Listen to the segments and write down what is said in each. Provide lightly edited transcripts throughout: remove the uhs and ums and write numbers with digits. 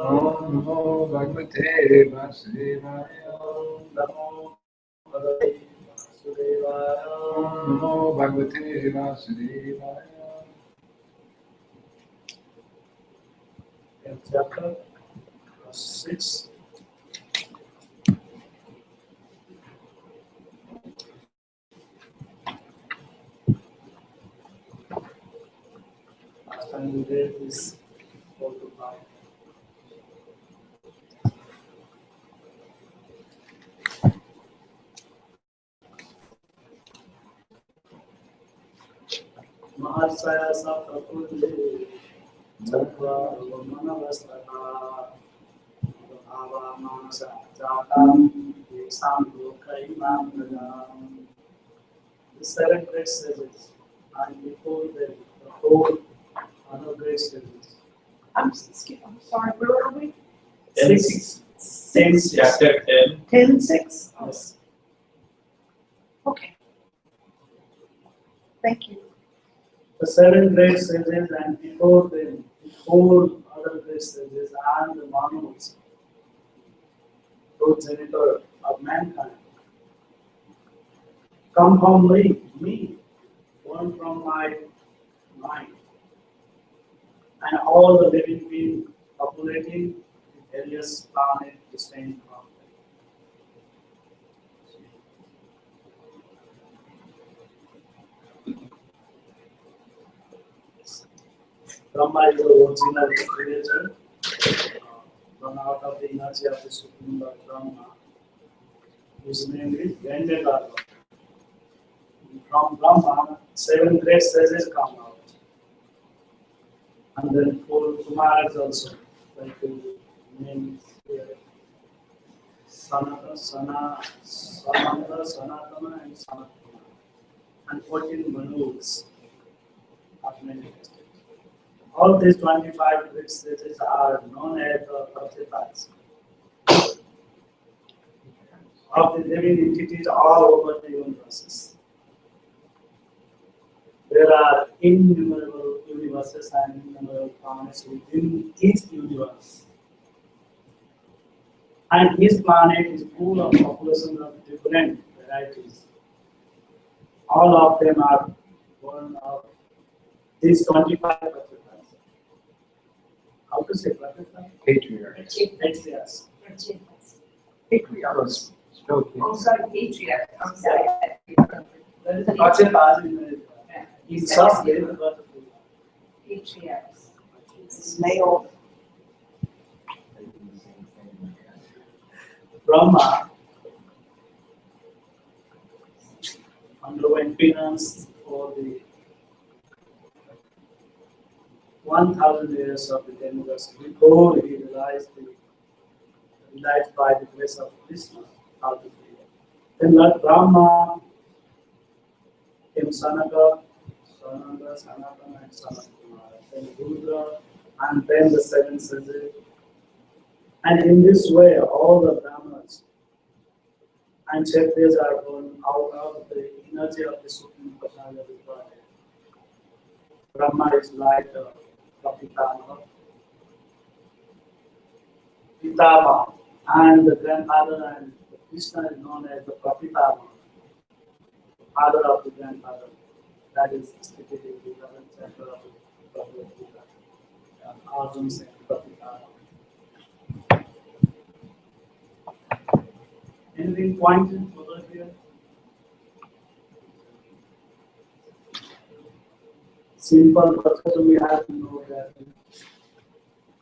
Namo Bhagavate Vasudevaya. Namo Bhagavate Vasudevaya. Chapter 6. Last time we did is 4 to 5. Mahasaya Saprakunde Jatva Manavastaka Bhava Manasa Jatam Yesam Lokaimam Pradam. The 7 great sages, and before them, the whole other great sages. I'm sorry, where are we? 6. Chapter 10. 10:6? Yes. Okay. Thank you. The 7 great sages, and before them, the whole other great sages, and the monuments, progenitor of mankind, come humbly, me, born from my mind, and all the living beings populating the various planet distant from them. Brahma is the original creator, born out of the energy of the Supreme Lord Brahma, whose name is Vendedara. From Brahma, 7 great sages come out. And then 4 Kumaras also, like the name is here. Sanatana, and Sanatana. And 14 Manus are manifested. All these 25 great sages are known as the Pratipas of the living entities all over the universes. There are innumerable universes and innumerable planets within each universe. And each planet is full of populations of different varieties. All of them are born of these 25 Pratipas. How to say Pratita? Patriarchs. Patriarchs. Patriarchs. Spelled Oh, sorry, patriarch. I'm sorry. There is a Pratipas in such way, but Patriarchs. It's male. Brahma underwent penance for the 1,000 years of the demigod before he realized by the grace of Krishna how to create. Then Lord Brahma came Sanaka, Sanatana, and Sanatkumara, then Rudra, and then the 7 sages. And in this way, all the Brahmanas and Kshatriyas are born out of the energy of the Supreme Personality of the Godhead. Brahma is like the Pitama, and the grandfather, and Krishna is known as the Prapitama, father of the grandfather. That is stated in the 11th chapter of the Bhagavad Gita. Arjuna said Prapitama. Anything pointed over here? Simple, but we have to know that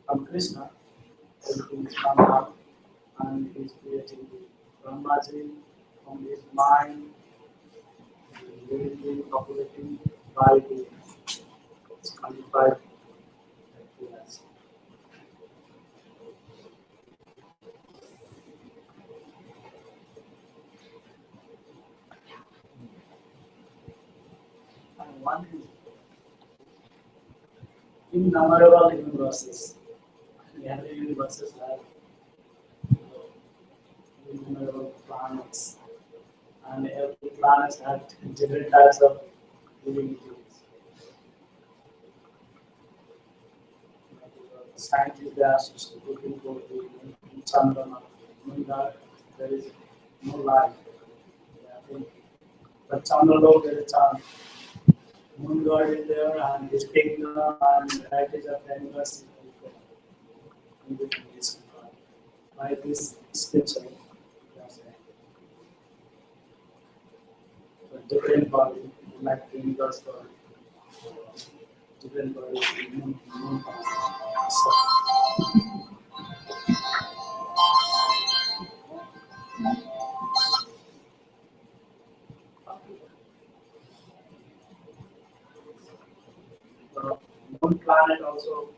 from Krishna, everything is come out, and he is creating the Brahmaji from his mind, living, populating by the 25 years. And one is innumerable universes. Every universes have innumerable planets, and every planet has different types of living entities. scientists they are looking for the Chandrama, moon that there is no life. They are thinking. But Chandralok there is a moon god is there and his kingdom and varieties of animals in this by this scripture. They are saying. But different body, like the universe body, different body, moon body. So, moon planet also,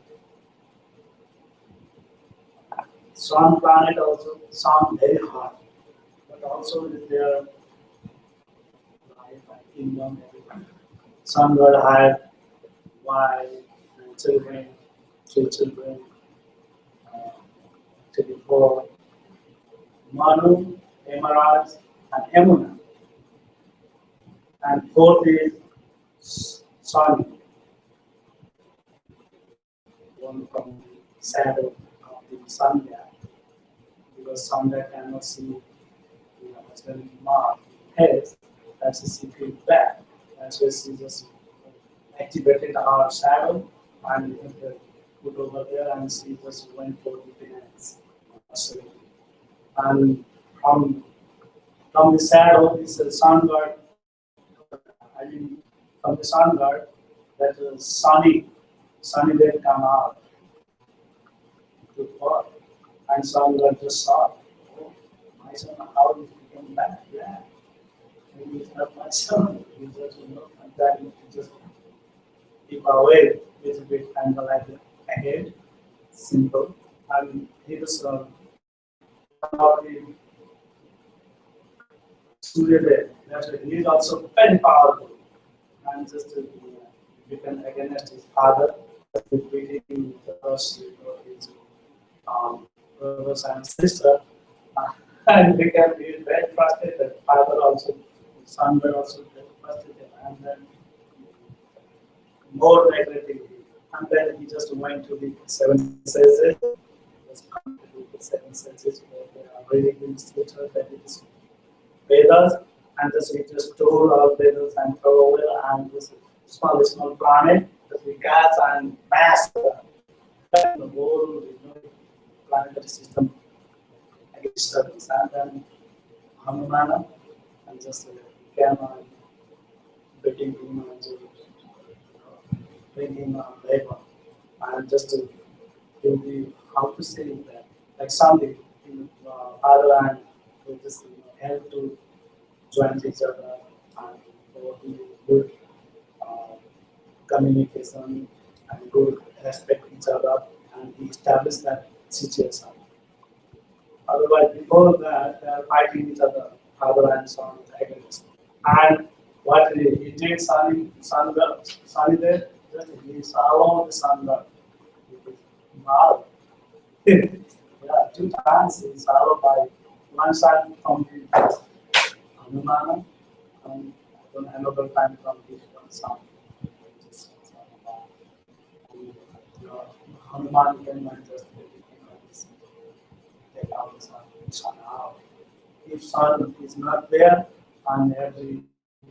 sun planet also, sun very hot, but also is there life and kingdom everywhere. Sun god had wife and children, three children, uh, 24, Manu, Emerald, and Emuna. And fourth is Sun, one from the shadow of the sun there, because sun there cannot see the husband mark heads, that's a secret back. That's why she just activated our shadow and put over there and she just went for the finance. So, and from the shadow, this sun god, I mean, from the sun god, that sunny day come out to God. And sun god just saw, oh, my son, how did he come back? Yeah, maybe it's not my son. He just, and then he just keep away a little bit and like ahead, simple. And he was about the Surya there. That's why he is also very powerful. And just to become against his father, beating the first his brothers and sister, and became very frustrated. Father also, son were also very frustrated, and then more negative. And then he just went to the seven senses. Just come to the seven senses where they are reading this literature that is Vedas, and just he just tore all Vedas and throw away and this small planet, the gas and mass the whole planetary system against us. And then Hanumana and just came on beating him and bring him on labor and just to do the how to say that like something in other hand we just help to join each other and for the good uh, communication and good respect each other and we establish that situation. Otherwise, before that, they are fighting each other, father and son against. And what he did, Sunny there, just he swallowed the sun god. Wow. Yeah, two times he swallowed by one side from the Hanumana and another time from the sun. Hanuman can just take out the sun out. If sun is not there, and every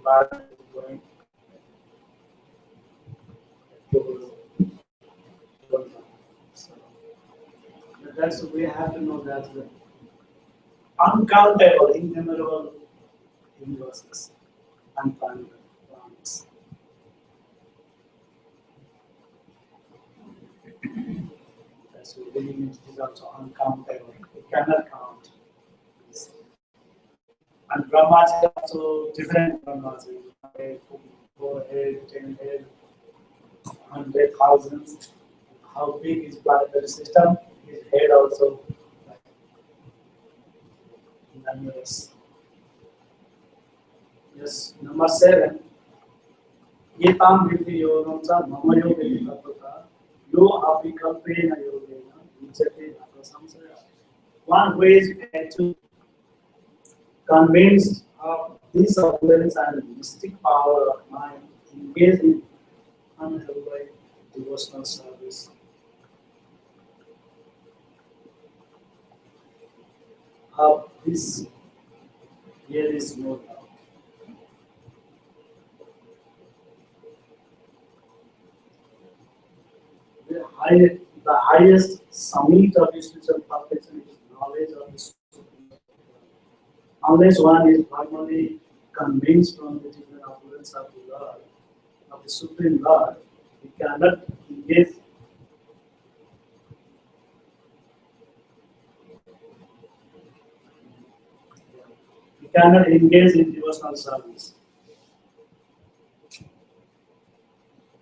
body is going to so that's we have to know that the uncountable, innumerable universes and planets. That's the living is also uncountable. We cannot count. And Brahmas is also different Brahmas. Four head, 10 head, 100,000. How big is planetary system? His head also like numerous. Yes, number 7. Gita Vidhi Yogam Sa Mama Yoga Yogata Yo Apikalpena Yogena Vichati Samsaya. One way is to convince of this opulence and mystic power of mind, engage in unhealthy devotional service. Of this, there is no doubt. The highest summit of spiritual perfection is knowledge of the Supreme Lord. Unless one is firmly convinced from the different opulence of the Lord, of the Supreme Lord, he cannot engage. He cannot engage in devotional service.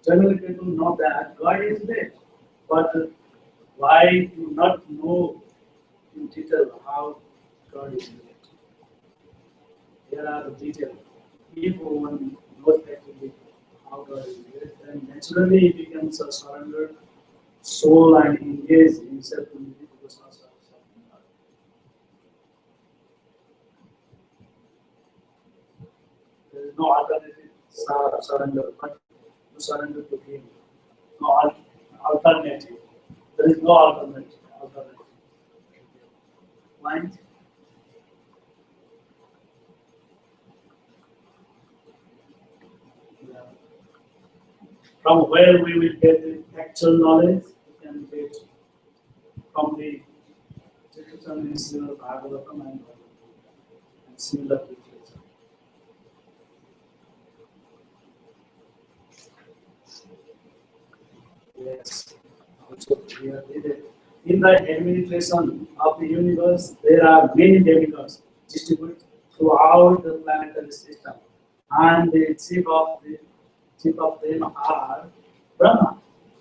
Generally, people know that God is there, but why do not know in detail how God is there? Here are the details. If one knows actually how God is there, then naturally he becomes a surrendered soul and engage himself in the devotional service of God. There is no alternative surrender, but to surrender to Him. No alternative. There is no alternative. Mind? Yeah. From where we will get the actual knowledge, we can get from the Gita, Bhagavad, and similar literature. Yes. Also, we are needed. In the administration of the universe, there are many demigods distributed throughout the planetary system, and the chief of them are Brahma,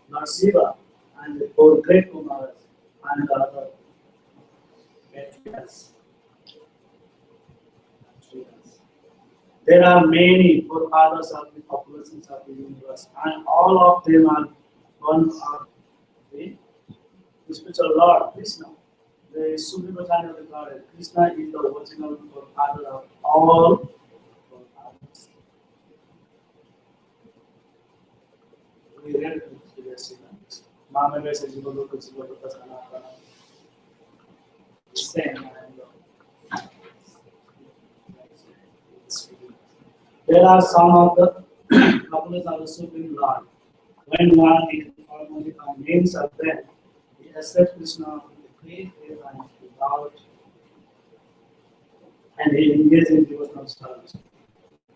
Lord Shiva, and the four great Kumaras, and the other matriarchs. There are many forefathers of the populations of the universe, and all of them are one of the spiritual Lord Krishna. The Supreme China regarded Krishna is the original forefather of all forefathers. We read it in the statement. Mama says you look at the same. There are some of the couples of the Supreme Lord. When one is formally convinced of them, he accepts Krishna with great faith and without, and he engages in devotional service.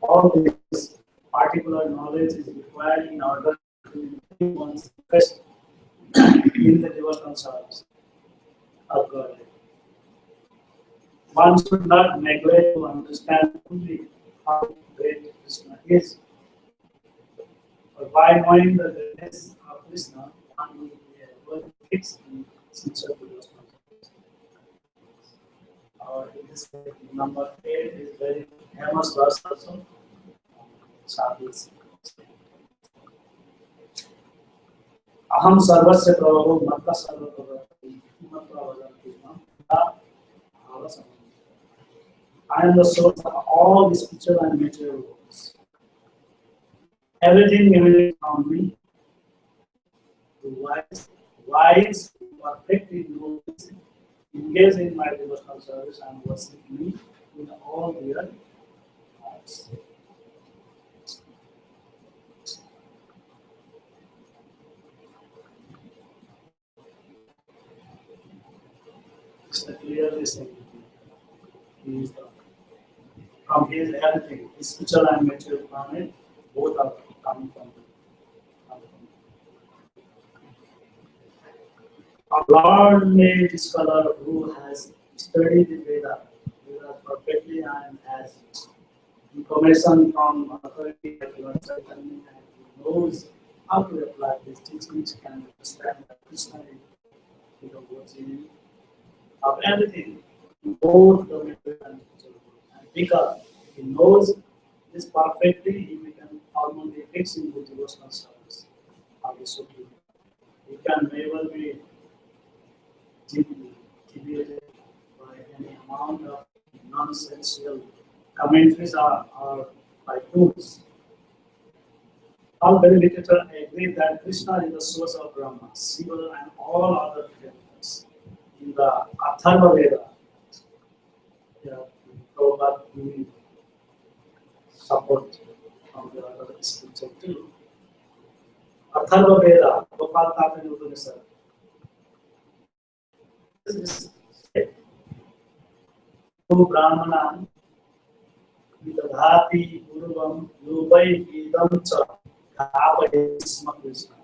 All this particular knowledge is required in order to be one's interest in the devotional service of God. One should not neglect to understand fully how great Krishna is. But by knowing the greatness of Krishna, one will be able to fix in sincere devotional service. In this case, number 8 is very famous verse also. Sadhus. Aham sarvasya prabhu matta sarva prabhu matta vadanti matta bhava samanta. I am the source of all the spiritual and material worlds. Everything emanates from me. The wise, perfectly knows, engage in my devotional service and worship me with all their hearts. Clearly saying, He is the from His everything, His spiritual and material planet, both are coming from Him. A Lord-made scholar who has studied the Veda perfectly and has information from authority like Lord Chaitanya, and he knows how to apply these teachings, can understand that Krishna is the origin of everything, both the material and spiritual world. And because he knows this perfectly, he can almost fix in the devotional service of the Supreme. He can never be deviated by any amount of nonsensical commentaries or by fools. All very literature agree that Krishna is the source of Brahma, Shiva, and all other creatures. In the Atharva Veda, Prabhupada giving support from the other scripture too. Atharva Veda, Gopal Tapani Upanishad. This is said, O Brahmana, Vidadhati Guruvam Rupai Idam Cha Dhapade Sma Krishna.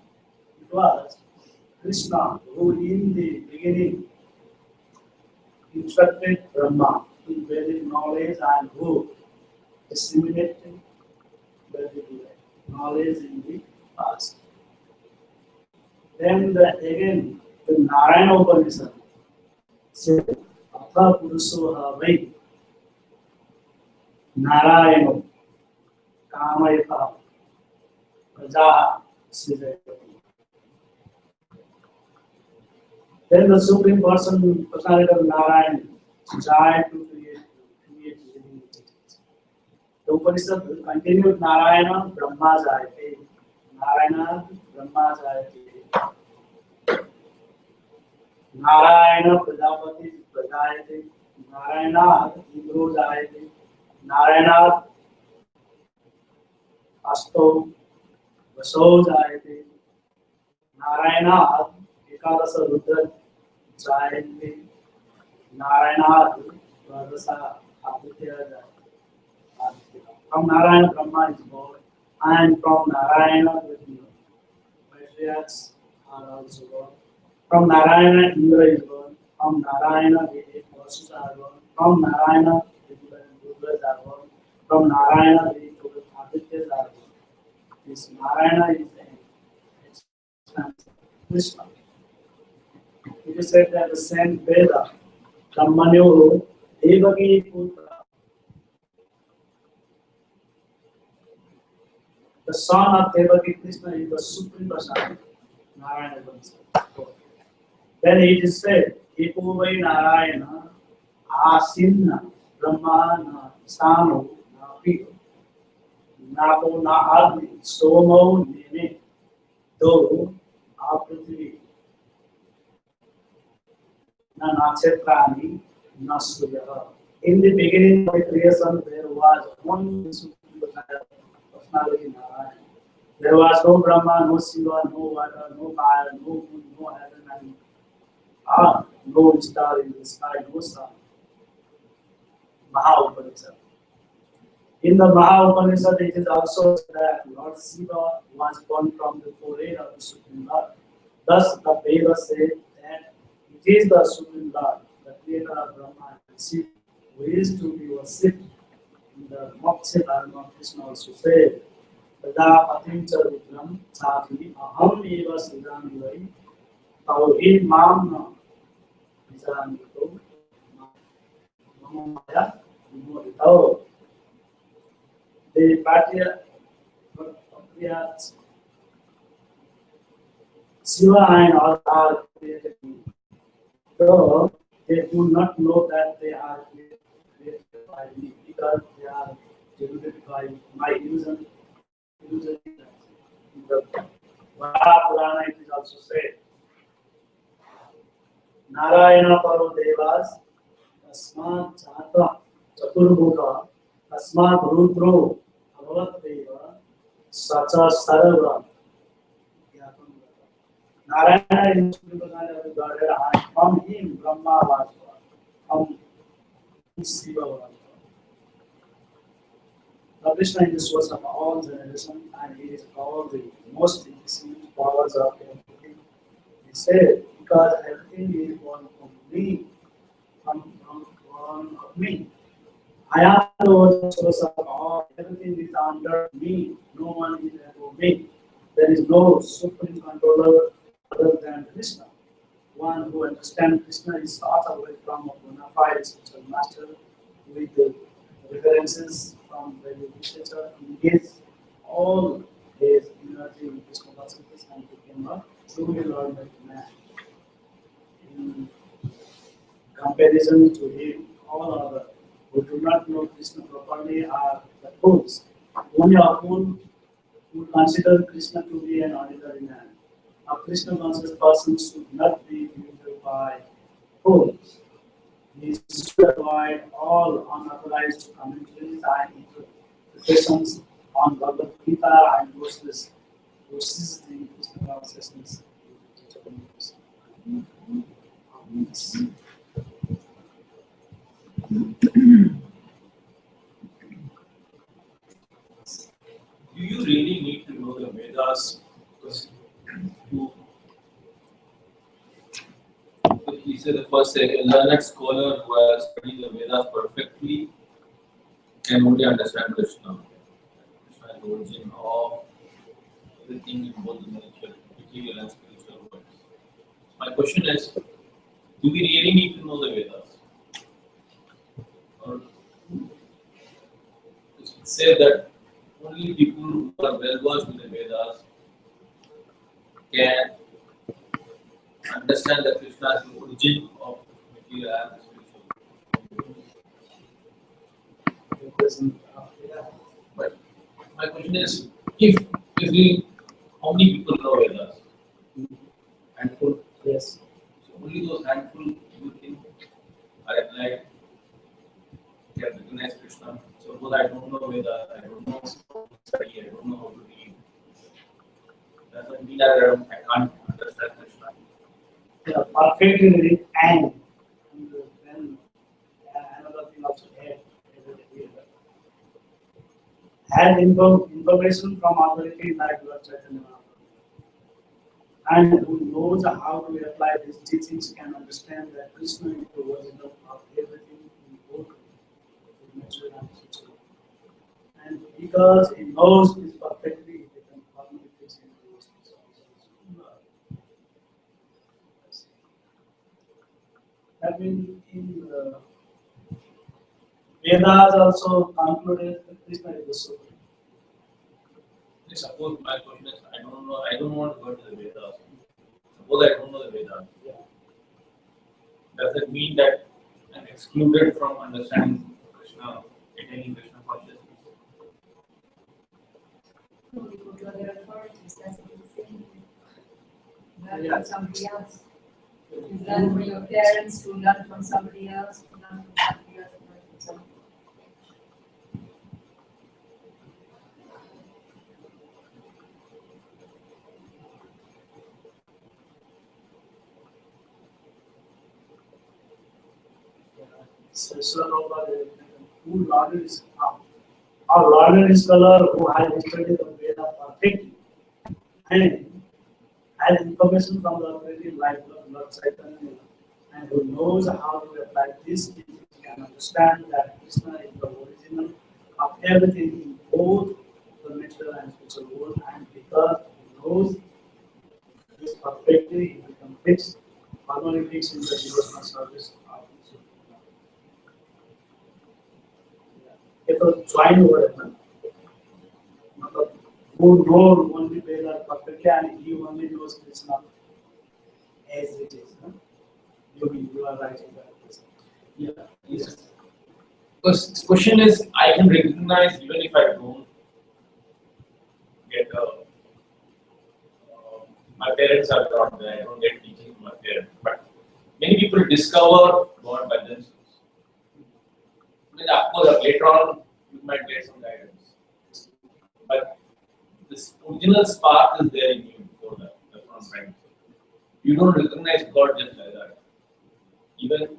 It was Krishna who in the beginning instructed Brahma in Vedic knowledge and who disseminated Vedic knowledge in the past. Then again, the Narayana Upanishad said, Atha Purusoha Vai Narayano Kamayata Prajaha Sridhari. Then the Supreme Person, Personality of Narayan, tried to create living entities. The Upanishad continued Narayana Brahma Jayate, Narayana Brahma Jayate, Narayana Prajapati Prajayate, Narayana Indro Jayate, Narayana Asto Vaso Jayate, Narayana Ekadasa Rudra Jayate, Narayana Dvadasa Aditya Jayate. From Narayana Brahma is born, and from Narayana the patriarchs are also born. From Narayana Indra is born, from Narayana the 8 Vasus are born, from Narayana the Rudras are born, from Narayana the Adityas are born. This Narayana is the Krishna. It is said that the same Veda, Brahmanyo Devaki Putra, the son of Devaki Krishna is the Supreme Personality, Narayana. Then it is said, Epuvai Narayana, Asinna, Brahmana, Sano, Napito, Napo Na Agni, Somo Nene, Do, Aprithvi, Na Nakshetrani, Na Surya. In the beginning of the creation, there was one Supreme Personality, Narayana. There was no Brahma, no Shiva, no water, no fire, no moon, no heaven, and no star in the sky, no sun. Maha Upanishad. In the Maha Upanishad, it is also said that Lord Shiva was born from the forehead of the Supreme Lord. Thus, the Veda said that it is the Supreme Lord, the creator of Brahma and Shiva, who is to be worshipped. In the Moksha Dharma, Krishna also said, Prajapatim cha Rudram Chati Aham eva Sridham Vai Tauhi Mam Vijamito Mamaya Vimodito. The patriarchs Shiva and all are created, though they do not know that they are created by me because they are generated by my illusion. In the Vada Purana, it is also said, Narayana Paro Devas, Tasmat Chata Chaturbhuta, Tasmat Rudro, Avalat Deva, Sacha Sarava. Narayana is the Supreme Personality of the Godhead, and from him Brahma was born, from Shiva was born. Now Krishna is the source of all generations, and he is all the most excellent powers of everything. He said, because everything is born from me, born of me. I am the source of all, everything is under me, no one is above me. There is no supreme controller other than Krishna. One who understands Krishna is sought away from a bona fide spiritual master with the references from the literature, engage all his energy in Krishna consciousness and became a truly learned man. In comparison to him, all others who do not know Krishna properly are the fools. Only a fool who consider Krishna to be an ordinary man. A Krishna conscious person should not be limited by fools. He should avoid all unauthorized commentaries and interpretations on Bhagavad Gita and verses the Krishna consciousness. Do you really need to know the Vedas? Because he said the first a learned scholar who has studied the Vedas perfectly can only understand Krishna. Krishna is the origin of everything in both the material and spiritual worlds. My question is, do we really need to know the Vedas? Or it's said that only people who are well versed with the Vedas can understand that Krishna is the origin of material and spiritual. But my question is, if we, how many people know Vedas? Handful, yes. So only those handful you think are applied, can recognize Krishna. So suppose I don't know Vedas, I don't know how to study, I don't know how to read. Doesn't mean that I can't understand Krishna. Yeah, perfectly read and then another thing also had information from authority like Lord Chaitanya and who knows how to apply these teachings can understand that Krishna is the original of everything in both natural and spiritual. And because he knows this perfectly, he can formally teach him those things. That means in the Vedas also concluded that Krishna is the Supreme. Suppose my question is, I don't want to go to the Vedas. Suppose I don't know the Vedas. Yeah. Does it mean that I'm excluded from understanding Krishna, attaining Krishna consciousness? No, you go to other authorities, that's a good thing. Learn from somebody else. You learn from your parents, you learn from somebody else, you learn from somebody else, you learn from somebody else. So, who learned is our learned scholar who has studied the Veda perfectly and has information from the authority like Lord Chaitanya and who knows how to apply this teaching can understand that Krishna is the original of everything in both the material and spiritual world, and because he knows this perfectly, he becomes fixed, permanently fixed in the devotional service of his soul. ये तो join हो रहा है मतलब who know only Veda perfectly and he only knows Krishna as it is. You are right in that. Yeah. Yes. Because the question is, I can recognize even if I don't get my parents are not there, I don't get teaching from my parents. But many people discover God by themselves. I mean, of course, later on you might get some guidance. But this original spark is there in you before that. That's what I'm trying to say. You don't recognize God just like that. Even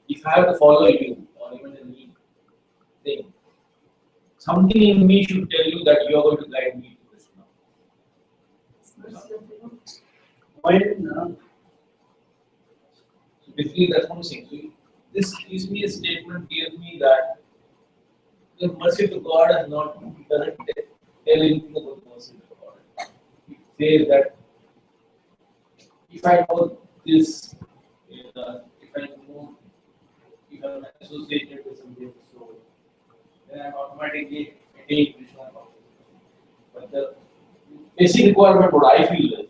if I have to follow you, or even anything, something in me should tell you that you are going to guide me to Krishna. When So basically, that's what I'm saying. So this gives me a statement, gives me that the mercy to God is not, doesn't tell anything about the mercy to God. It says that if I know this, if I know, if I'm associated with something, so then I'm automatically attain Krishna consciousness. But the basic requirement, what I feel is,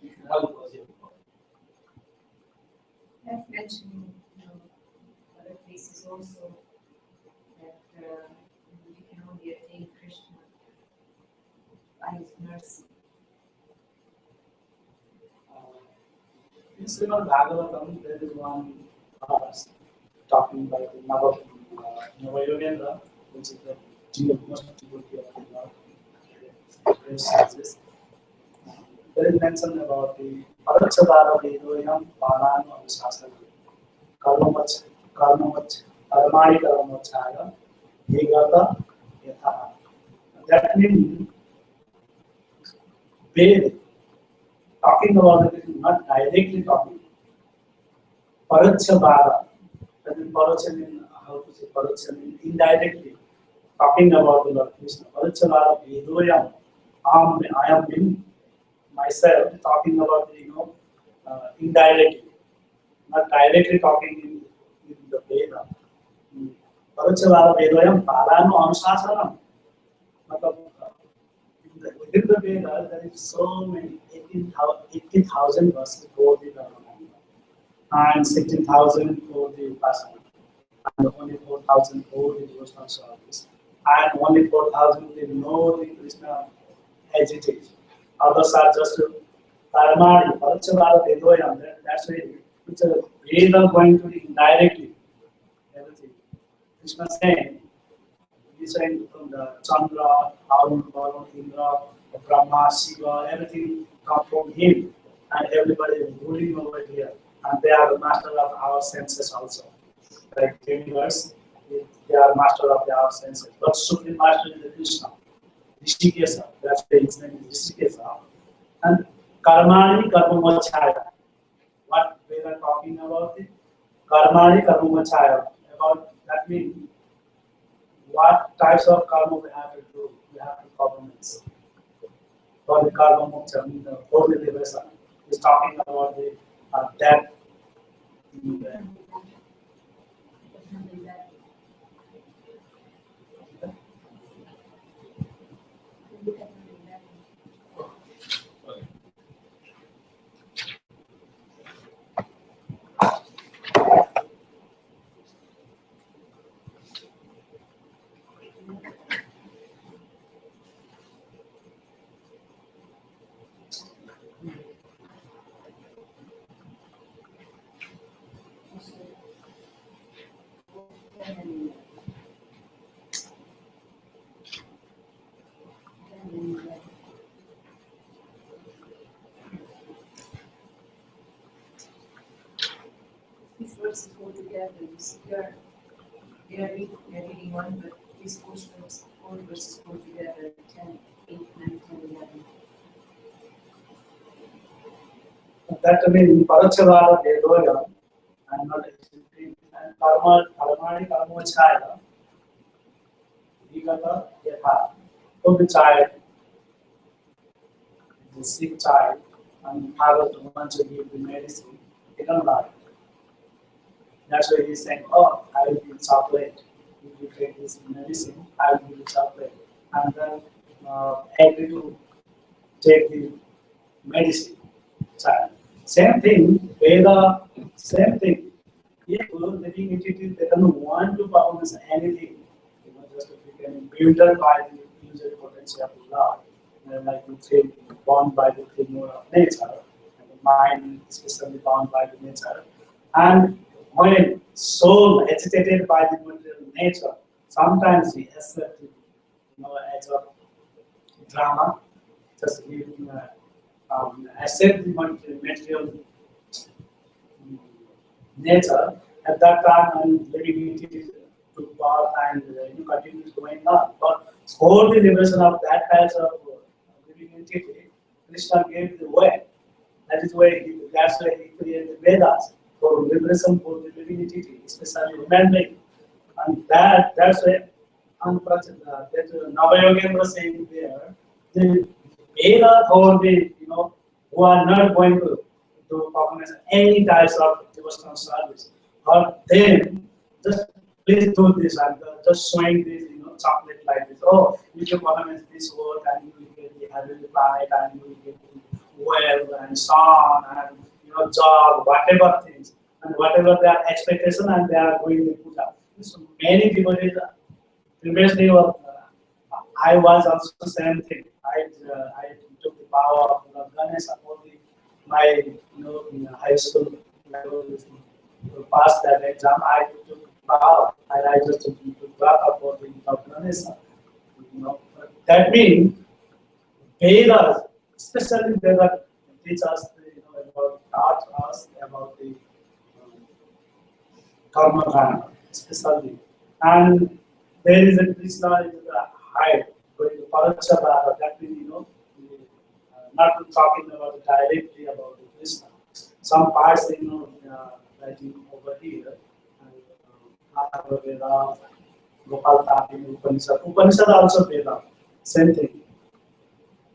you should have the mercy of God. I've mentioned in other places also that you can only attain Krishna by his mercy. in Srimad Bhagavatam, there is one verse talking about the Nava which is the most devotee of the Lord. There is mention about the Parachadara Vedoyam Parano Sasana Karmach Karmani Karmachaya Vigata Yatha. That means Ved talking about it is not directly talking. Parachadara, that means Paracha means how to say Paracha means indirectly talking about the Lord Krishna. Parachadara Vedoyam I am in myself talking about indirectly, not directly talking in the Veda. Parachavara Vedayam Parano Anusasanam. Within the Veda, there is so many 80,000 verses for the Dharma and 16,000 for the Upasana, and only 4,000 for the devotional service, and only 4,000 they know the Krishna agitation. Others are just Paramari, Parachavara Vedoyam. That's why it's a Veda going to be indirectly everything. Krishna saying, he's saying from the Chandra, Arun, Varun, Indra, Brahma, Shiva, everything comes from him, and everybody is ruling over here, and they are the master of our senses also. Like the universe, they are master of our senses. But supreme master is the Krishna. Rishikesa, that's why his name is Rishikesa. And Karmani Karmamachaya. What we are talking about it? Karmani Karmamachaya. About that means what types of karma we have to do. We have to performance. For the karma moksha, for the liberation. He's talking about the death. These verses go together. We are reading one, but these four verses go together. 10, 8, 9, 10, 11. That means Parachavara Vedoyam and not and Karmani Karmachaya. Vigata Yatha. For the child, the sick child, and father wants to give the medicine, they don't like. That's why he's saying, oh, I will give chocolate. If you take this medicine, I will give you chocolate. And then agree to take the medicine. Child. Same thing, Veda, same thing. People living entities, they don't want to perform anything. Just if you can build up by the user potential of the Lord. Like you say, bound by the three modes of nature, and the mind especially bound by the nature. And when soul agitated by the material nature, sometimes we accept it, as a drama, just accept the material nature. At that time, and living entities took part and continues going on. But for the liberation of that type of living entity, Krishna gave the way. That is why that's why he created the Vedas for liberation for the living entity, especially human being. And that's why that Navayogan was saying there, the Veda for the who are not going to do performance any types of devotional service. But then just please do this and just showing this chocolate like this. Oh, you can performance this work and you will get the heavenly planet and you will get the wealth and son and job, whatever things and whatever their expectation, and they are going to put up. So many people previously I was also the same thing. I took the power of Ganesha for my in high school level to pass that exam. I took Wow, and I just talk about the organization. You know, that means Vedas, especially Vedas, teach us, about taught us about the karma kanda, especially. And there is a Krishna in the high, going to Paraksha Bhava, that means, not talking about directly about the Krishna. Some parts, writing over here, and Veda, Gopal Tati, Upanishad. Upanishad also Veda, same thing.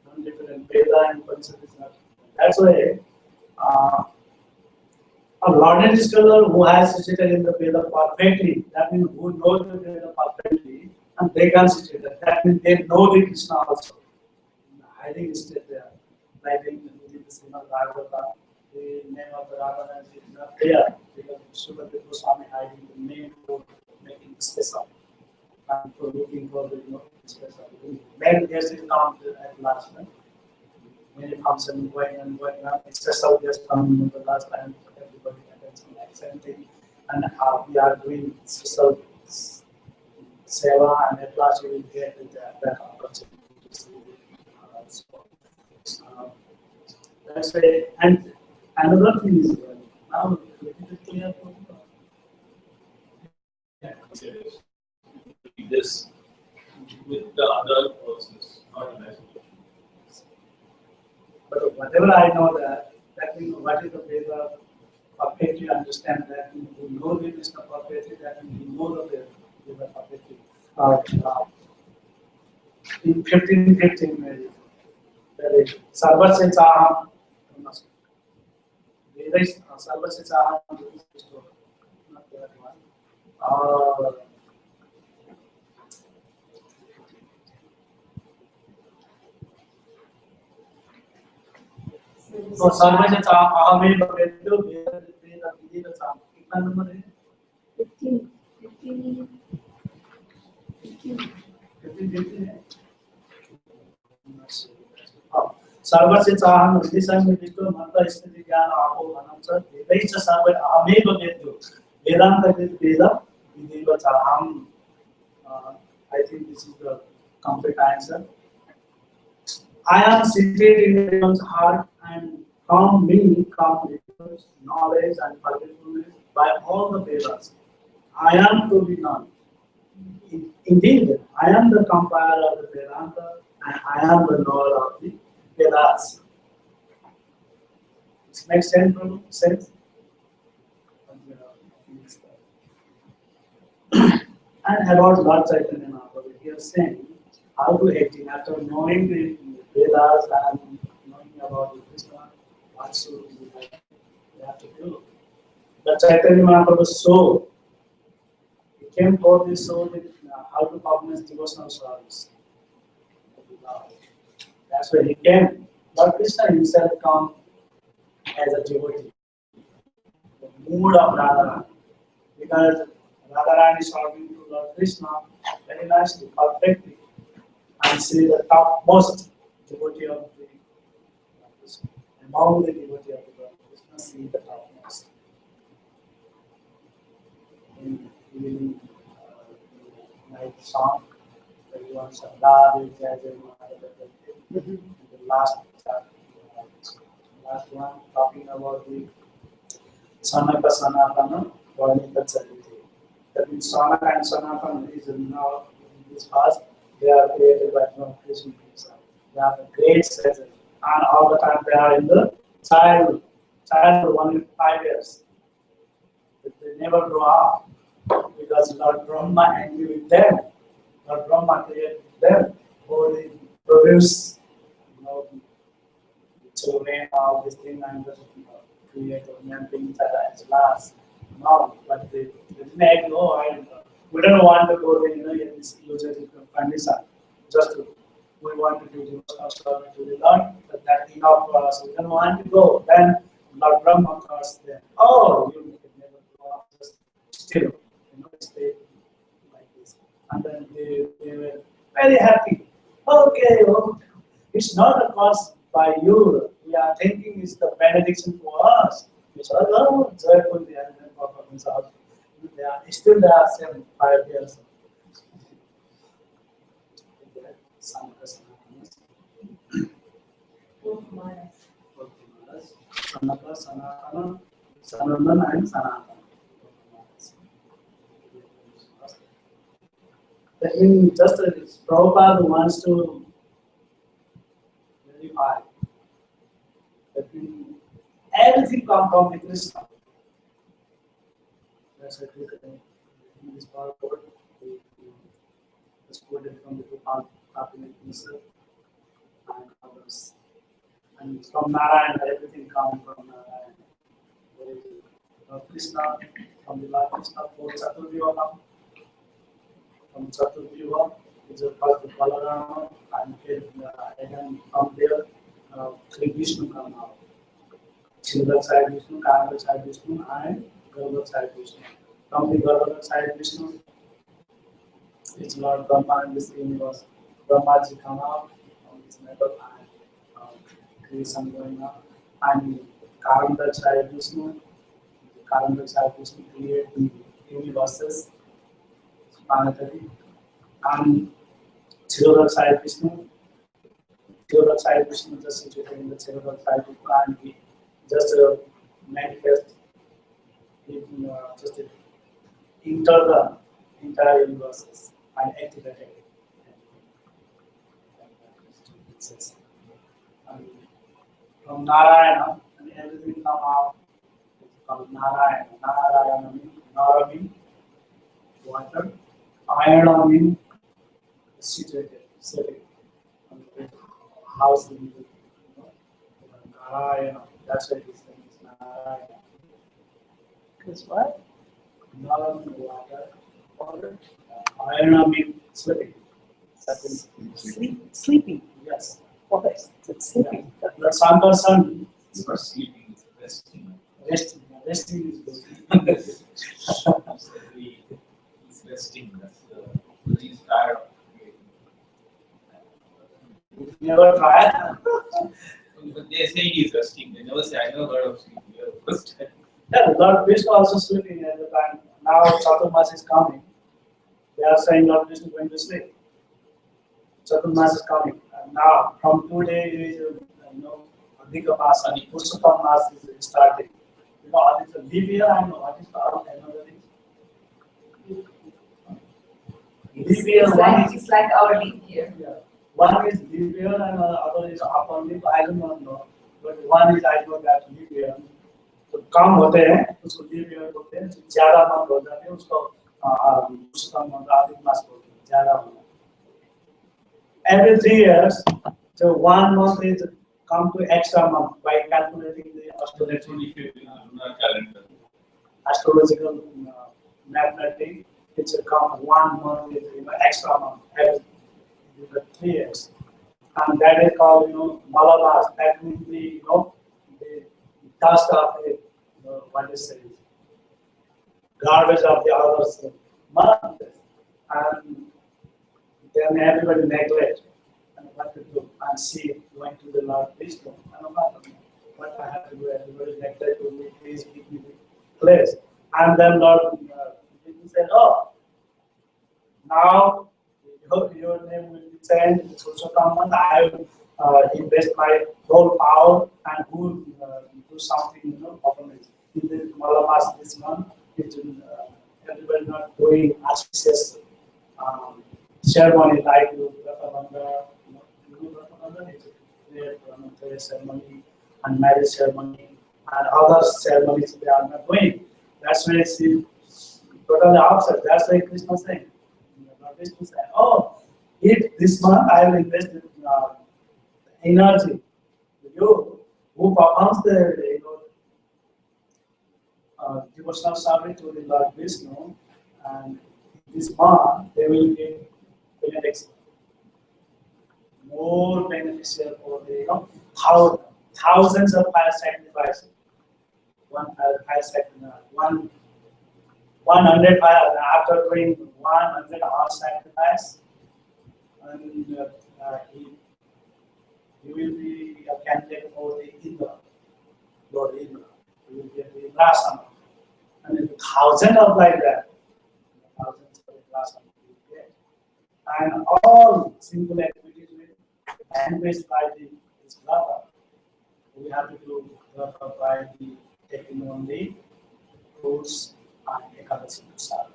Non-different Veda and Upanishad is not. That's why a learned scholar who has situated in the Veda perfectly, that means who knows the Veda perfectly, and they can situate that. That means they know the Krishna also. Hiding state there. Like in the Srimad Bhagavad, the name of the Radha is not there because Srimad Goswami hiding the name for making special and for looking for the special. Then there's the count at last. Many functions going and going on. Special just coming in the last time. Everybody attends the same thing, and how we are doing special seva, and at last we will get that opportunity to see. That's why, and another thing is now clear for this with the other persons, not in isolation. but whatever I know that means what is the Veda perfectly understand that means we know the Krishna perfectly, that means we know the Veda perfectly. In 1515 Sarvasya Chaham Veda is Sarvasya Chaham, not that one. So Sarvasya Chaham Ahameva Vedyo Veda Vidya Chaham. कितना number है? 15. 15 है. सर्वस्य चाहं विदिशं विदितो मंत्र स्थिति ज्ञान आपो अनंत वेदैश्च सर्व अहमेव वेद्यो वेदांत वेद विदिव चाहं. I think this is the complete answer. I am seated in everyone's heart, and from me come knowledge and forgetfulness by all the Vedas. I am to be known. Indeed, I am the compiler of the Vedanta, and I am the knower of the Vedas. This makes sense? And about Lord Chaitanya Mahaprabhu, he is saying how to act after knowing the Vedas and knowing about the Krishna, what should we have to do. The Chaitanya Mahaprabhu soul, he came for this soul with how to publish devotional service. That's why he came. Lord Krishna himself come as a devotee. The mood of Radharani. Because Radharani is talking to Lord Krishna very nicely, perfectly. And she is the topmost devotee of the Krishna. Among the devotee of the Lord Krishna, she is the topmost. In night song, everyone Shabda, the last chapter, last one talking about the Sanaka Sanatana Varnika Chariti. That means Sanaka and Sanatana is now in this past, they are created by Krishna. They are the great sages, and all the time they are in the childhood only 5 years. But they never grow up because Lord Brahma angry with them. Lord Brahma created them who they produce, children, all these things, and create things as last. No, but they didn't know. We don't want to go there, in this usual condition. Just we want to do devotional service to the Lord, but that's enough for us. We don't want to go. Then Lord Brahma calls them. Oh, you can never go up, just still, stay like this. And then they were very happy. Okay, it's not a cause by you. We are thinking it's the benediction for us. It's all joyful the performance of they are still they are same 5 years. Sanatana, Sanatana, Sanatana and Sanatana. In just Prabhupada wants to verify that everything comes from the Krishna. That's a good thing. In this part of it, it's quoted from the Prabhupada himself and others. And from Narayana, everything comes from Narayana. There is Krishna, from the Lord Krishna, for Chaturvyuha. From Chaturvyuha, it's a first Balarama, and again from there, Sri Vishnu come out. Children side Vishnu, Karma side Vishnu, and Garbha side Vishnu. From the Garbha side Vishnu, it's Lord Brahma in this universe. Brahmaji come out from this metal and creation going on. And Karma side Vishnu, Karma side Vishnu create the universes, planetary. And Children side Vishnu, Children side Vishnu just situated in the Children side Vishnu and he just manifest, just enter the entire universes and activate it. And from Narayana, and everything come out from Narayana. Narayana means Nara means water, Ayana means situated, sitting, house in Narayana. That's why this thing is Narayana. Because what? Nara means water, Water. Ayana means sleeping. Sleeping. Yes. Well, it's sleeping. The sun person It's not sleeping, it's resting. resting. Resting is good. He's resting. That's the, he's tired of creating. Never try. But they say he's resting. They never say, I never heard of sleeping. You're the first time. Yeah, Lord Vishnu also sleeping at the time. Now Chaturmas is coming. They are saying Lord Vishnu is going to sleep. Chaturmas is coming. And now from today is Adhika Mas and Pushapam Mas is starting. You know what is a leap year and what is another thing? Leap year one It's like our leap year. yeah. One is leap year and other is upon leap. I do not know. But one is I know that leap year. तो कम होते हैं उसको leap year बोलते हैं ज्यादा month हो जाते हैं उसको पुष्कम मंथ अधिक मास बोलते हैं ज्यादा होना every 3 years so 1 month is come to extra month by calculating the astrological mathematics it's come 1 month is extra month every 3 years and that is called Malabar that means the the dust of the what is it? Garbage of the others month and then everybody neglect and what to do and see going to the Lord Vishnu and what I have to do everybody neglect to me please give me the place and then Lord Vishnu said oh now your name will be changed it's also come and I will invest my whole power and do something automatic. In the Malamas this month, everybody not doing auspicious ceremony like Rathabandha, ceremony and marriage ceremony and other ceremonies they are not doing. That's why it's totally opposite. That's why Krishna is saying. Krishna saying, oh, if this month I will invest energy. You who performs the devotional service to the Lord Vishnu, and this month they will get benefits, more beneficial for the thousands of fire sacrifices. 100 fire after doing 100 hour sacrifice, and he will be a candidate for the Indra, Lord Indra. He will get the Indra. And 1,000 of like that. class of get. And all simple activities will based by this Bhagavad. We have to do Bhagavad by taking only fruits and Ekadasi Prasada.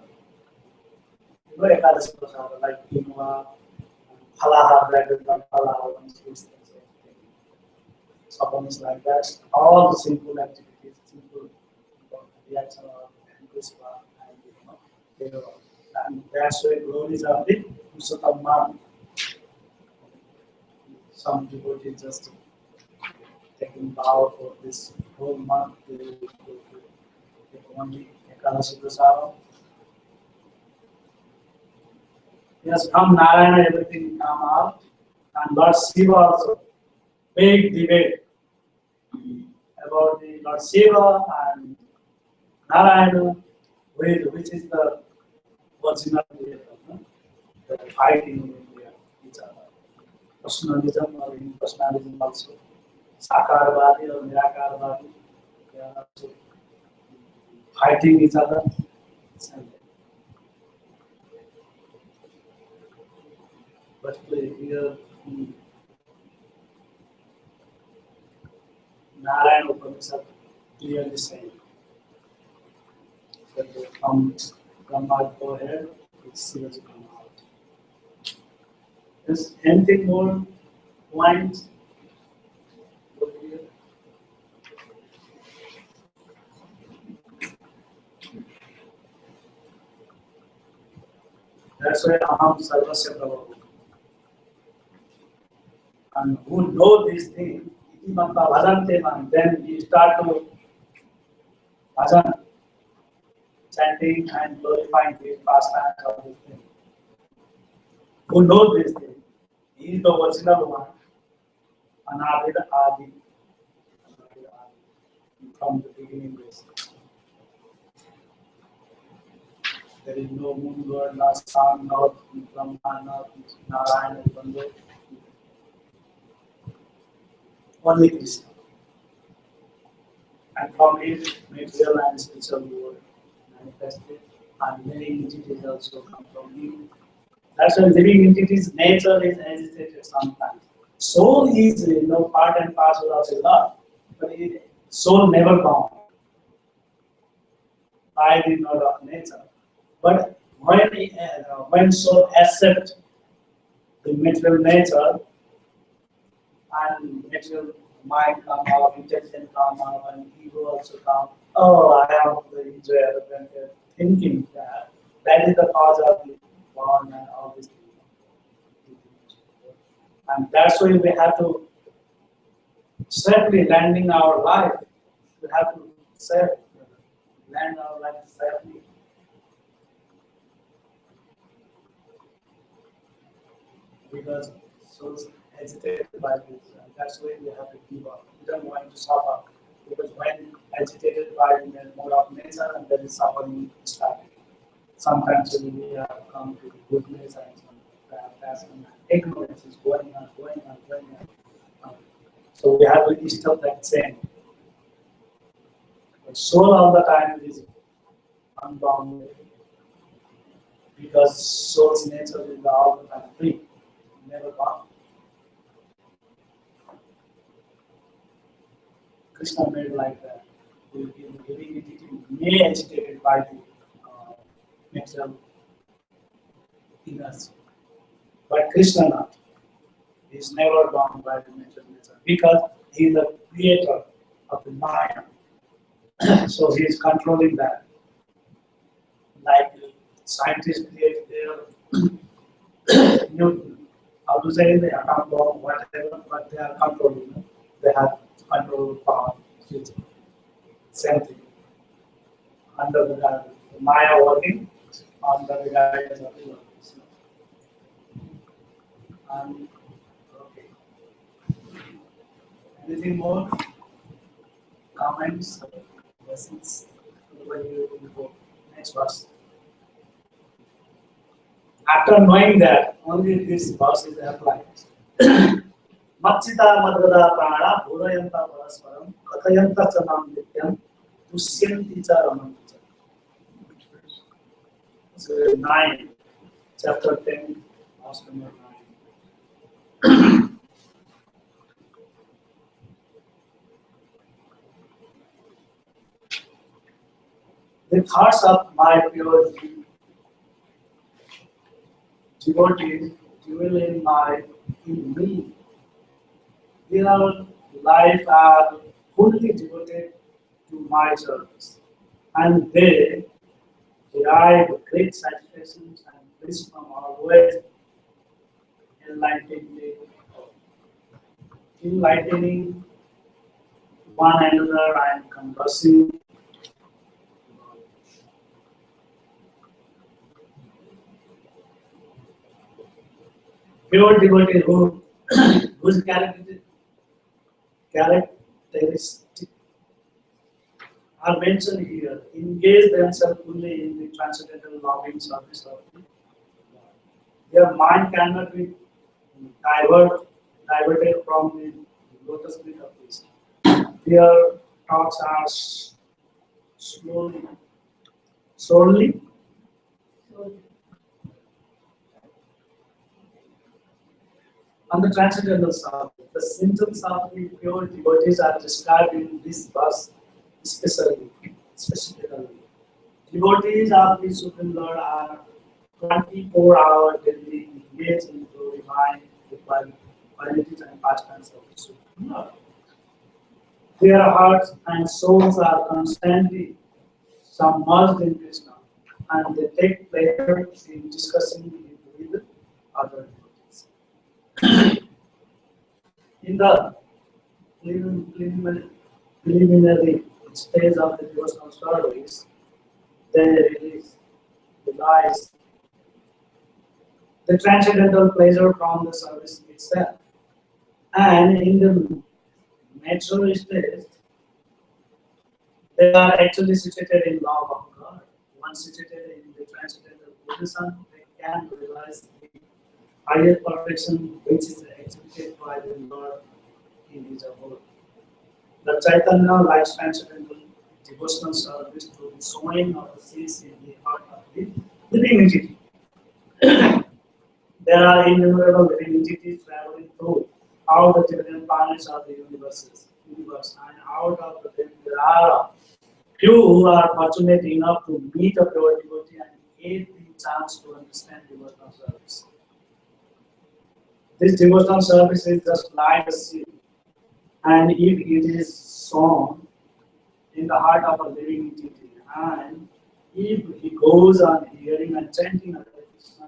You know Ekadasi Prasada like quinoa, Phalahar, bread, Phalahar, and fruits, things like that. Supplements like that. All the simple activities, simple reaction of Krishna and and that's why glories are the Pusatamma. Some devotees just taking vow for this whole month. They will go to take only Ekadasi Prasada. Yes, from Narayana everything come out, and Lord Shiva also. Big debate about the Lord Shiva and Narayana, which is the original creator. No? The fighting in India, each other. Personalism or impersonalism also. Sakarvadi or Nirakarvadi, they are also fighting each other. Particularly here in Narayana Upanishad clearly saying that from Brahma's forehead, it's Shivaji come out. Is anything more points over here? That's why Aham Sarvasya Prabhu. And who know these things, then we start to bhajan, chanting and glorifying these pastimes of these things. Who know these things, he is the original one, Anadira Adi, from the beginning. There is no moon god, no sun, no Brahma, no Narayana, only Krishna. And from it, material and spiritual world manifested, and living entities also come from him. That's why living entities' nature is agitated sometimes. Soul is, part and parcel of the Lord, but soul never bound by the knowledge of nature. But when soul accepts the material nature and material mind come out, intelligence come out, and ego also come. Oh, I have the enjoy when thinking that is the cause of the born and all these things. And that's why we have to safely landing our life. We have to land our life safely. Because souls agitated by this, and that's why we have to give up. We don't want to suffer, because when agitated by the mode of nature, and there is suffering starting. Sometimes we have come to goodness and some ignorance is going on. So we have to stop that chain. But soul all the time is unbound, because soul's nature is all the time free, never bound. Krishna made like that. The living entity may agitated by the natural inertia, but Krishna not. He is never bound by the natural nature, because he is the creator of the mind. So he is controlling that. Like scientists create their new, how to say, the atom bomb, whatever, but they are controlling. They have control power. Same thing. Under the Maya working, under the guidance of the Lord. Okay. Anything more? Comments? Lessons? Next verse. After knowing that, only this verse is applied. Machita madhvada prana bhudayanta parasparam kathayanta chanam nityam dusyanti cha ramanti cha. So 9. chapter 10, verse number 9. The thoughts of my pure devotees dwell in me. Their life are fully devoted to my service, and they derive great satisfaction and bliss from always enlightening one another and conversing. Pure devotee whose characteristics are mentioned here engage themselves fully in the transcendental loving service of the Lord. Their mind cannot be diverted from the lotus feet of Krishna. Their thoughts are solely on the transcendental service. The symptoms of the pure devotees are described in this verse specifically. Devotees of the Supreme Lord are 24-hour daily engaged in glorifying the qualities and pastimes of the Supreme Lord. Their hearts and souls are constantly submerged in Krishna, and they take pleasure in discussing it with other devotees. In the preliminary stage of the devotional service, they realize the transcendental pleasure from the service itself. And in the mature stage, they are actually situated in love of God. Once situated in the transcendental position, they can realize the higher perfection which is executed by the Lord in his abode. The Chaitanya likes transcendental devotional service to the sowing of the seeds in the heart of the living entity. There are innumerable living entities traveling through all the different planets of the universe, and out of them there are few who are fortunate enough to meet a pure devotee and get the chance to understand devotional service. This devotional service is just like a seed, and if it is sown in the heart of a living entity, and if he goes on hearing and chanting Hare Krishna,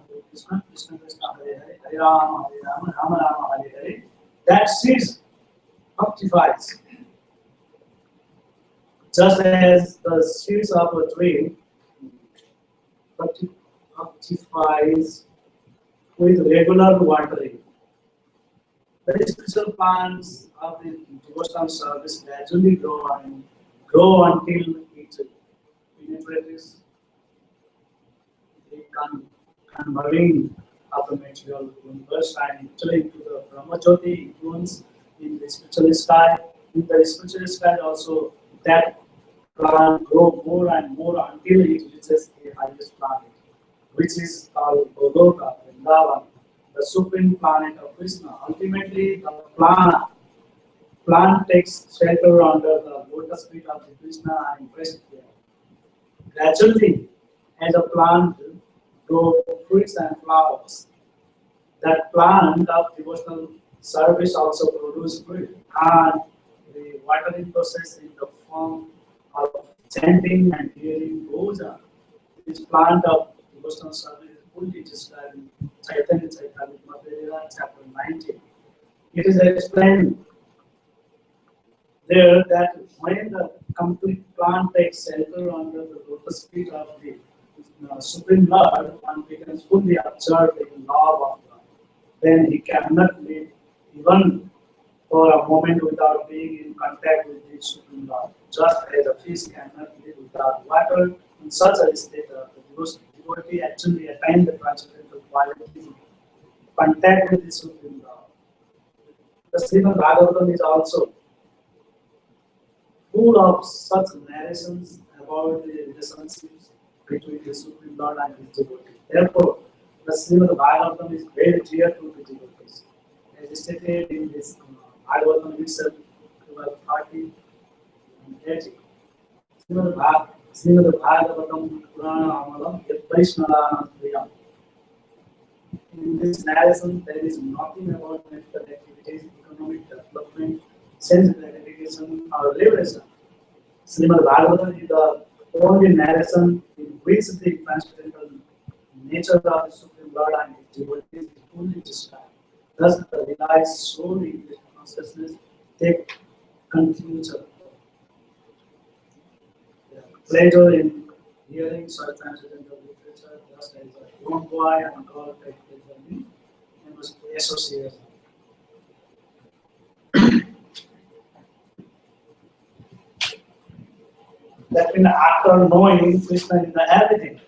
Krishna Krishna, Hare Hare, Hare Rama, Rama Rama, Hare Hare, that seed fructifies. Just as the seeds of a tree fructifies with regular watering, the spiritual plants of the devotional service gradually grow until it penetrates the converging of the material universe and entering into the Brahmajyoti influence in the spiritual sky. In the spiritual sky also, that plant grow more and more until it reaches the highest planet, which is called Goloka, Vrindavan, the supreme planet of Krishna. Ultimately, the plant takes shelter under the lotus feet of the Krishna and rests there. Gradually, as a plant grows fruits and flowers, that plant of devotional service also produces fruit, and the watering process in the form of chanting and hearing goes on. This plant of devotional service is fully described in Chaitanya Charitamrita, chapter 19. It is explained there that when the complete plant takes shelter under the lotus feet of the Supreme Lord, one becomes fully absorbed in love of God. Then he cannot live even for a moment without being in contact with the Supreme Lord. Just as a fish cannot live without water, in such a state the devotee actually attains the transcendental quality, contact with the Supreme Lord. The Srimad Bhagavatam is also full of such narrations about the relationships between the Supreme Lord and his devotee. Therefore, The Srimad Bhagavatam is very clear to the devotees. As stated in this Bhagavatam itself, 30 and 30. Srimad Bhagavatam Purana Amalam Vaishnava Priyam. In this narration, there is nothing about medical activities, economic development, sense gratification, or liberation. Srimad Bhagavatam is the only narration in which the transcendental nature of the Supreme Lord and His devotees is fully described. Thus, the relies solely in His consciousness take continuous pleasure in hearing such transcendental literature, just as a young boy and girl take pleasure in association. That means after knowing Krishna in the everything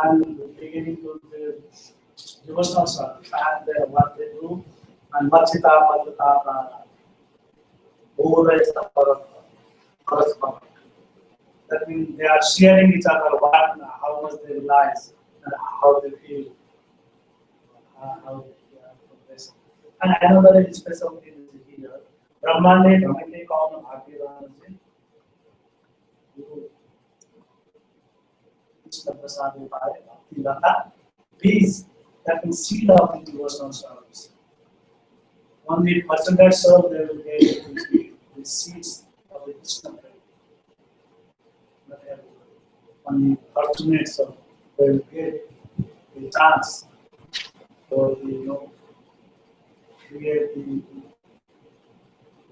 and beginning to the devotional service and what they do and Machita Machita Bhura is the correspondent. That means they are sharing each other what, how much they realize and how they feel, how they are progressing. And another special thing is here. Brahmane Brahmane Kauna Bhagavad Please, that means seed of the devotional service. Only person that serve, they will get the seeds of the Krishna prayer. Not everyone. Only fortunate serve, they will get the chance for the create the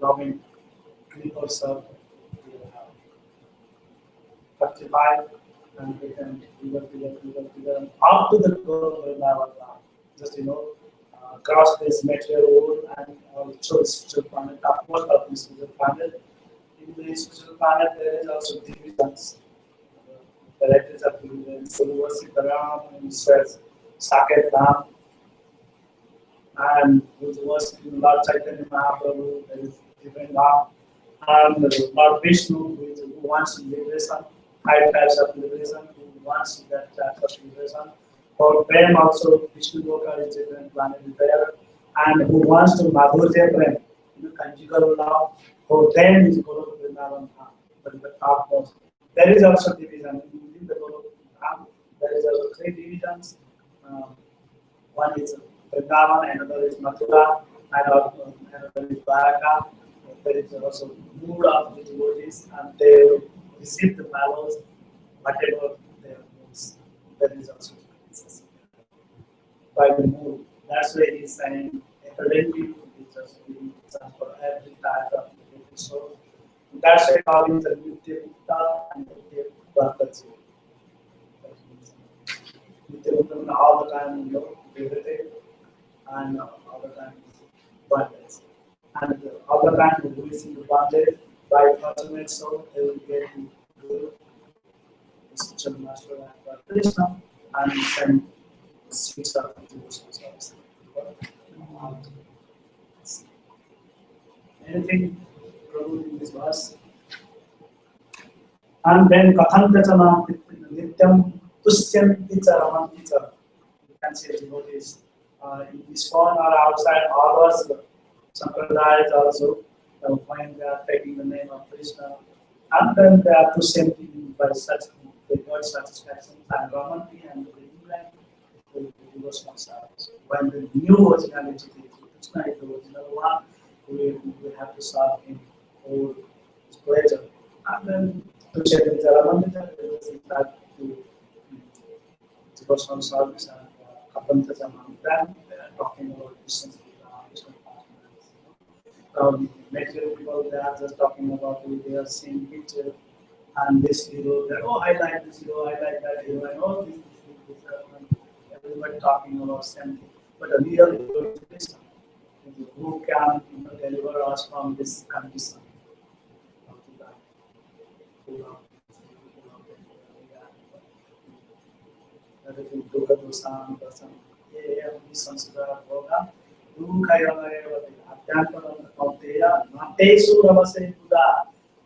loving people serve. 35 and we can figure up to the goal of our just cross this material world and also spiritual planet, most of the spiritual planet. In the spiritual planet there is also divisions. Varieties of divisions. So worship Ram and says Saket Ram and with worshiping Lord Chaitanya Mahaprabhu there is different Ram and Lord Vishnu who wants liberation. 5 types of liberation, who wants that type of liberation. For Prem also, Vishnu Loka is different planet there, and who wants to Madhurya Prem, conjugal love, for them is Guru Vrindavan Dham, but the top most. There is also division. Within the Guru Dham, there is also 3 divisions. One is Vrindavan, another is Mathura, and another is Dwaraka. There is also mood of the devotees, and they receive the mallows, whatever their moods. There is also by the mood. That's why he is saying accordingly to the just for every type of living soul. That's why calling the Nitya Mukta and Nitya Bhakti. Nitya Mukta all the time liberty and all the time bondage. And all the time who is in the bondage by fortunate soul, they will get to Guru, the spiritual master and Krishna, and then the seeds of the devotional service. Anything Prabhu in this verse? And then Kathantachana Nityam Tushyanti Charamanti Chara. You can see devotees in ISKCON or outside all us Sampradayas also. When they are taking the name of Krishna, and then they are Tushyanti by such they got satisfaction and Ramanti and the England the devotional service. When the new originality is Krishna is the original one, we have to serve him for his pleasure. And then Tushyanti Ramanti is back to devotional service and Kapantacham. Then they are talking about Krishna's material people, they are just talking about it, they are seeing picture and this hero, I like this hero, I like that hero, and all this everybody talking about something. But the real hero is Krishna, who can deliver us from this condition.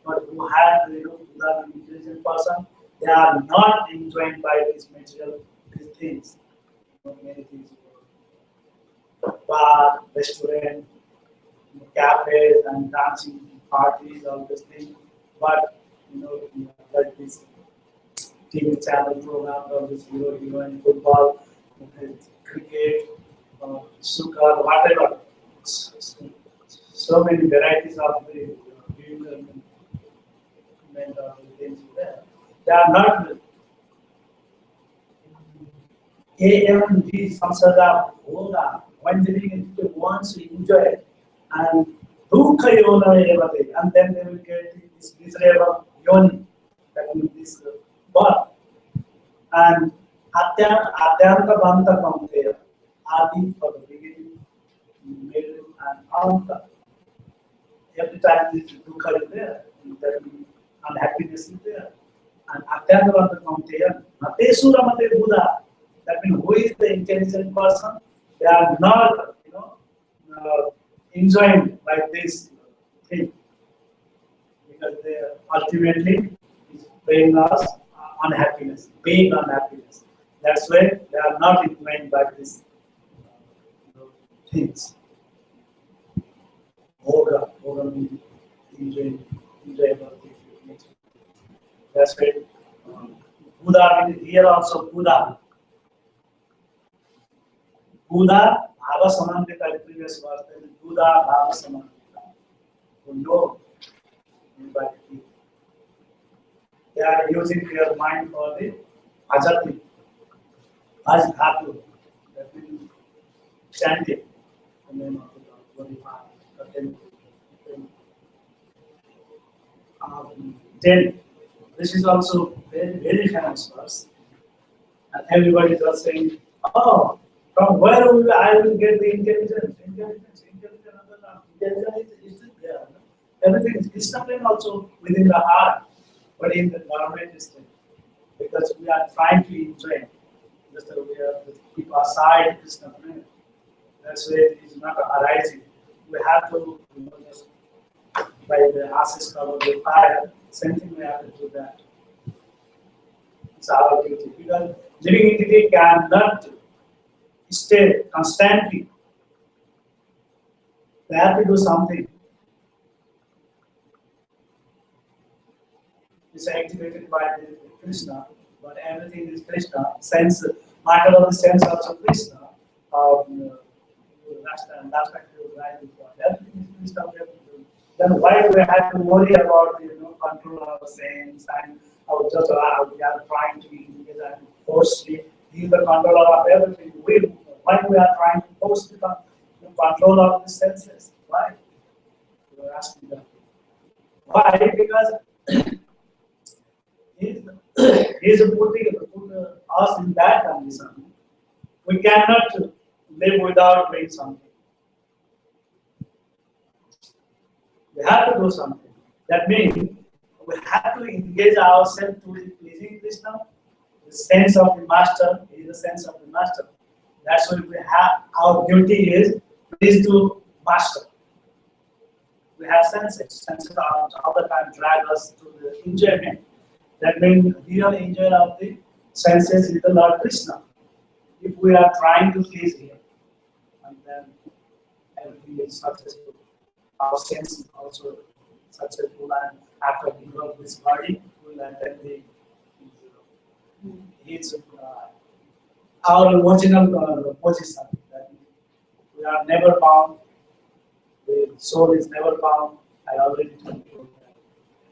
But who have Buddha an intelligent person, they are not enjoined by these material things. many things, bar, restaurant, cafes, and dancing parties, all these things. But like this TV channel program, or this in football, cricket, snooker, whatever. So many varieties of the things there. They are not A and B samsada hoga. When living it wants to enjoy it, and dukha yona evate, and then they will get this miserable yoni, that means this birth. And atyanta banta kamteya, adi for the beginning, middle, and anta. Every time this dukha is there, that means unhappiness is there. And atyanta banta kamteya, mate sura mate buddha. That means who is the intelligent person? They are not, enjoying like this thing, because they ultimately is bringing us unhappiness, big unhappiness. That's why they are not enjoying by these things. Bhoga means enjoyable things. That's why Buddha means here also Buddha. Buddha Bhava Samantita, the previous verse, Buddha Bhava Samantita. To know by the they are using their mind for the Ajati, Aj Dhatu, that means chanting the name of the Lord. Then, this is also very, very famous verse, and everybody is just saying, oh, from where I will get the intelligence? Intelligence is there. Everything is discipline also within the heart, but in the environment is there. Because we are trying to enjoy, just we have to keep aside Krishna. That's why it is not arising. We have to, just by the ashes cover the fire, same thing we have to do that. It's our duty. Because living entity cannot stay constantly. They have to do something. It's activated by the Krishna, but everything is Krishna. Sense, matter of the sense also Krishna. Last time you write before. Everything is Krishna. Then why do we have to worry about control our sense and just we are trying to engage and forcefully give the control of everything? Why we are trying to force the control of the senses? Why? You are asking that. Why? Because he is putting us in that condition. We cannot live without doing something. We have to do something. That means we have to engage ourselves to the pleasing Krishna. The sense of the master is the sense of the master. That's why we have our duty is to master. We have senses. Senses are all the time drag us to the enjoyment. That means real enjoy of the senses is the Lord Krishna. If we are trying to please Him, and then everything is successful. Our sense is also successful, and after we develop this body, we will attend the our original position. That we are never bound. The soul is never bound. I already told you that.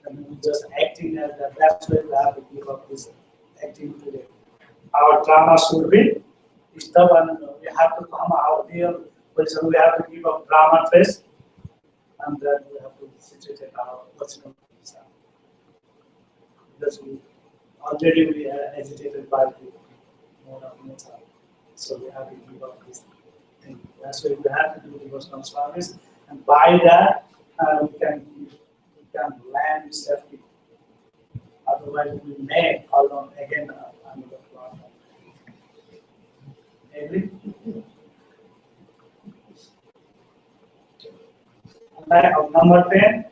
And we just acting as that. That's why we have to give up this acting today. Our drama should be stubborn. We have to come out here. So we have to give up drama first, and then we have to situate our original position. Because we are agitated by the mode of nature. So we have to give up this thing. That's why we have to do devotional service, and by that we can land safely. Otherwise, we may fall down again another problem. Agree? Number 10.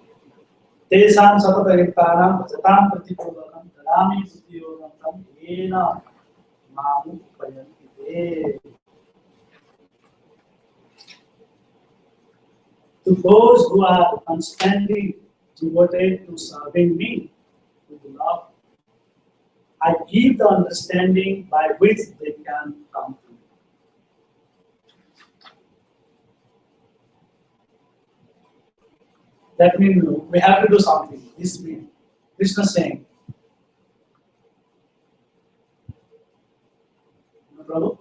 Tesam satatarittanam jatam pratipurvakam dadami buddhiyogam tam yena mamu payanti te. to those who are constantly devoted to serving me with love, I give the understanding by which they can come to me. That means we have to do something. This means Krishna saying, no, Prabhu?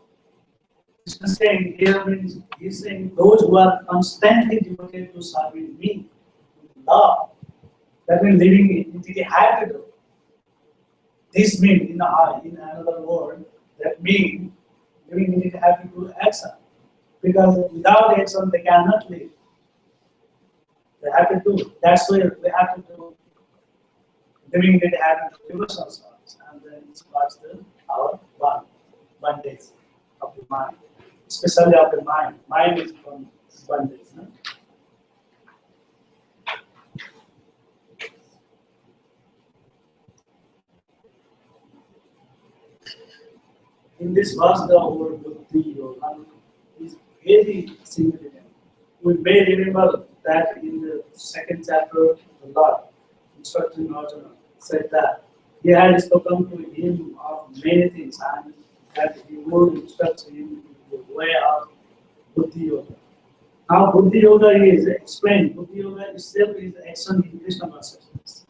Krishna saying here means he's saying those who are constantly devoted to serving me with love. That means living in it have to do. This means in another word, that means living in it have to do action. Because without action they cannot live. They have to do. That's why they have to do. Living in it have to do devotional service. And then it starts our bondage of the mind. Especially of the mind. Mind is from bondage. No? In this verse, the word buddhi yoga is very significant. We may remember that in the second chapter, the Lord, instructing Arjuna, said that he had spoken to him of many things and that he would instruct him in the way of buddhi yoga. Now, buddhi yoga is explained. Buddhi yoga itself is action in Krishna consciousness.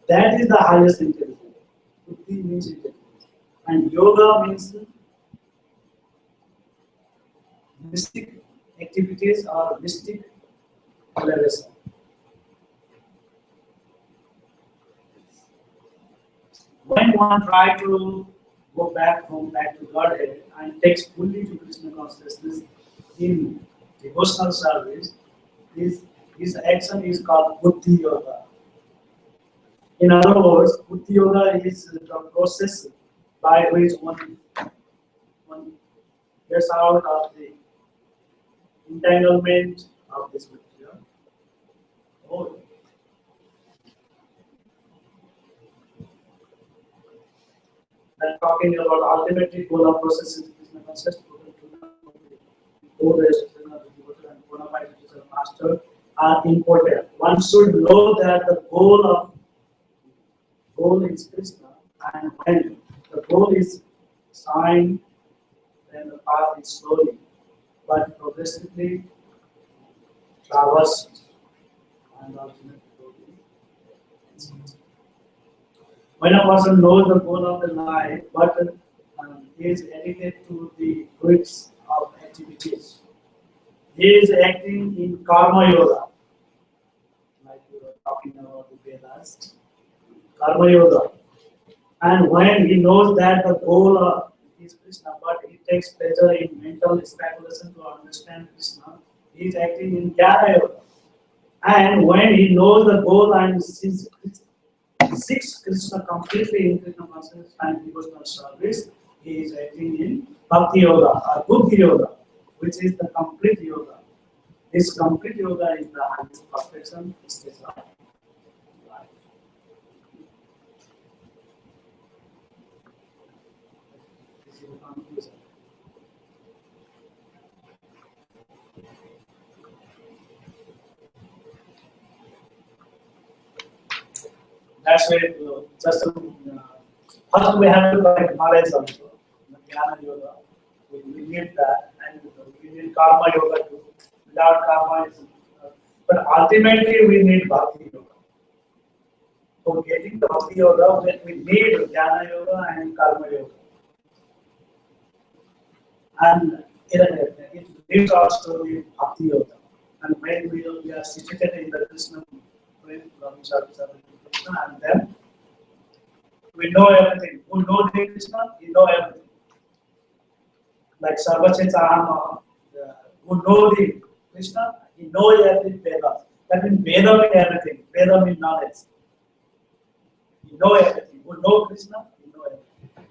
That is the highest intelligence. Buddhi means intelligence. And yoga means mystic activities or mystic elevation. When one tries to go back to Godhead and takes fully to Krishna consciousness in devotional service, his action is called buddhi yoga. In other words, buddhi yoga is the process by which one gets out of the entanglement of this material. Oh. And talking about ultimately goal of process is Krishna consciousness, and bona fide master are important. One should know that the goal is Krishna, and when the goal is signed, then the path is slowly but progressively traversed and ultimately goal is achieved. When a person knows the goal of the life but is addicted to the fruits of activities, he is acting in karma yoga, like we were talking about the Vedas. Karma yoga. And when he knows that the goal is Krishna, but he takes pleasure in mental speculation to understand Krishna, he is acting in Jnana yoga. And when he knows the goal and sees Krishna completely in Krishna consciousness and devotional service, he is acting in Bhakti yoga or Buddhi yoga, which is the complete yoga. This complete yoga is the highest perfection stage of life. This is the conclusion. That's why just first we have to like knowledge also, Jnana yoga. We need that, and we need karma yoga too. Without karma, but ultimately we need bhakti yoga. For getting the bhakti yoga, we need Jnana yoga and karma yoga, and it needs also the bhakti yoga. And when we are situated in the Krishna, and then we know everything. Who know the Krishna, he know everything. Like Sarvacheta, who know the Krishna, he knows everything Veda. That means Veda means everything. Veda means knowledge. He know everything. Who know Krishna, he know everything.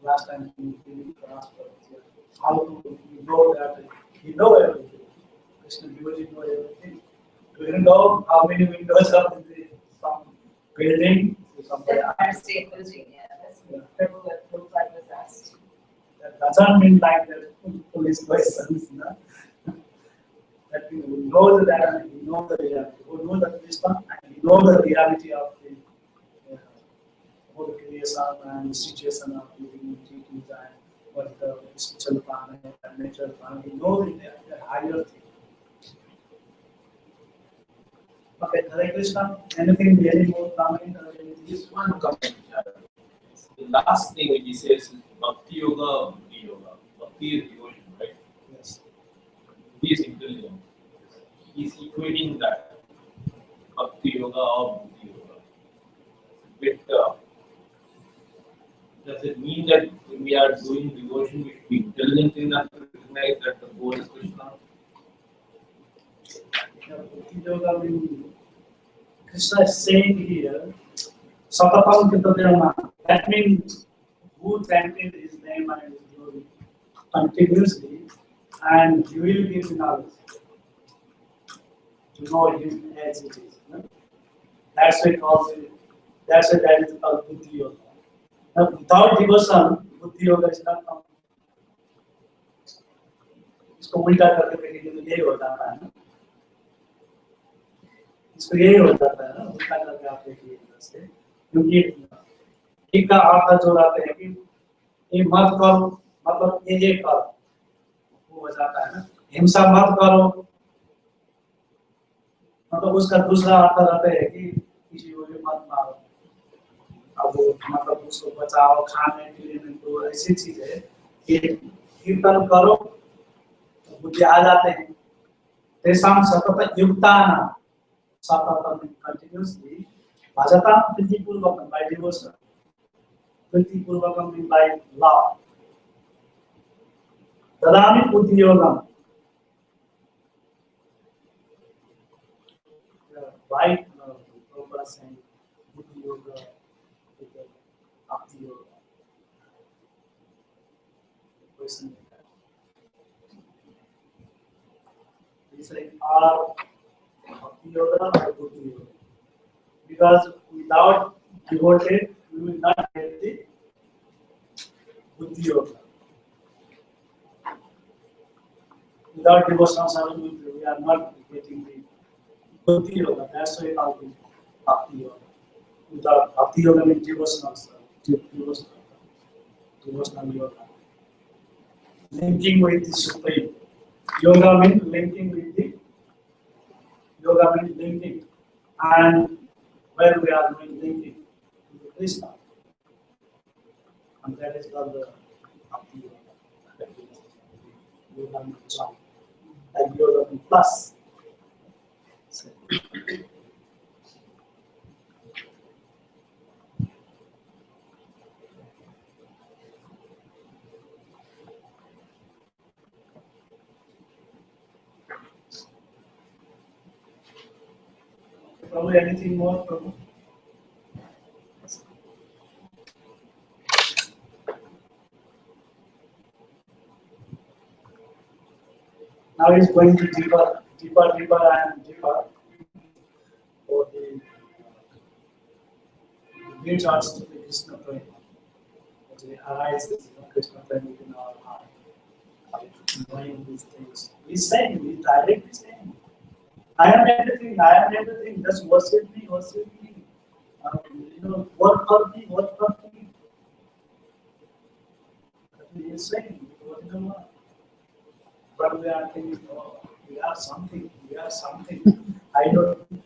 Last time we asked how to know that he know everything. Krishna devotee know everything. Do you know how many windows are in some building? somebody The asked. Empire State Building, yeah, that's Prabhupada was asked. That doesn't mean like the police questions, no? That we know that we know the reality. We know the Krishna and we know the reality of the whole creation and situation of living entities and what the spiritual planet and natural planet. We know the higher thing. Okay, Hare Krishna. Anything, any more comment or anything? Just one comment. The last thing which he says is Bhakti Yoga, Buddhi Yoga. Bhakti is devotion, right? Yes. He is intelligent. He is equating that Bhakti Yoga or Buddhi Yoga. With, does it mean that when we are doing devotion, we should be intelligent enough to recognize that the goal is Krishna? Bhakti Yoga means Krishna is saying here, Satapam Kitadhyama. That means who chanted his name and his glory continuously, and you will give knowledge to know him as it is. No? That's why that is called Buddhi Yoga. Now, without devotion, Buddhi Yoga is not complete. इसको उल्टा करके देखेंगे तो यही हो जाता है ना, इसको यही हो जाता है ना, उल्टा करके आप देखिए से, क्योंकि एक का अर्थ जो रहते हैं कि ये मत करो मतलब ये करो, वो हो जाता है ना, हिंसा मत करो मतलब उसका दूसरा अर्थ रहता है कि किसी को भी मत मारो, अब मतलब उसको बचाओ, खाने पीने को ऐसी चीज है कि कीर्तन करो तो बुद्धि आ जाते हैं, तेषां सतत युक्तानां सतत continuously भजतां प्रीतिपूर्वकं by devotion, प्रीतिपूर्वकं means by love, ददामि बुद्धि योगं. Right, Prabhupada saying Buddhi Yoga, Bhakti Yoga. Question. It's like are Bhakti Yoga or Buddhi Yoga? Because without devoted, we will not get the Buddhi Yoga. Without devotional service, we are not getting the Bhakti Yoga. That's why I call it Bhakti Yoga. Without Bhakti Yoga means devotional service. Devotional yoga. Linking with the Supreme. Yoga means linking with the Yoga means linking. And where we are linking to the Krishna. And that is called the Bhakti Yoga. Yoga means join. And Yoga means plus. Probably anything more, Prabhu? Now he's going to deeper and deeper for the great arts to the Krishna prema. Actually arises, Krishna prema within our heart. By knowing these things. He's saying, he's directly saying, I am everything, just worship me. Work for me. He is saying, what is the word? But we are thinking, oh, we are something. I don't think,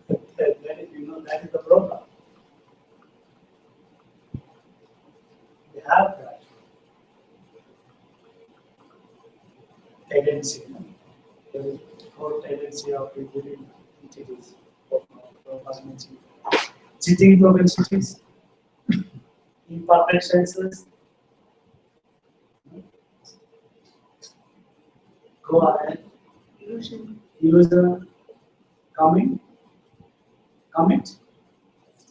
that is the problem. We have that tendency, the whole tendency of revealing entities, cheating propensities, imperfect senses. Go ahead. Illusion. Commit.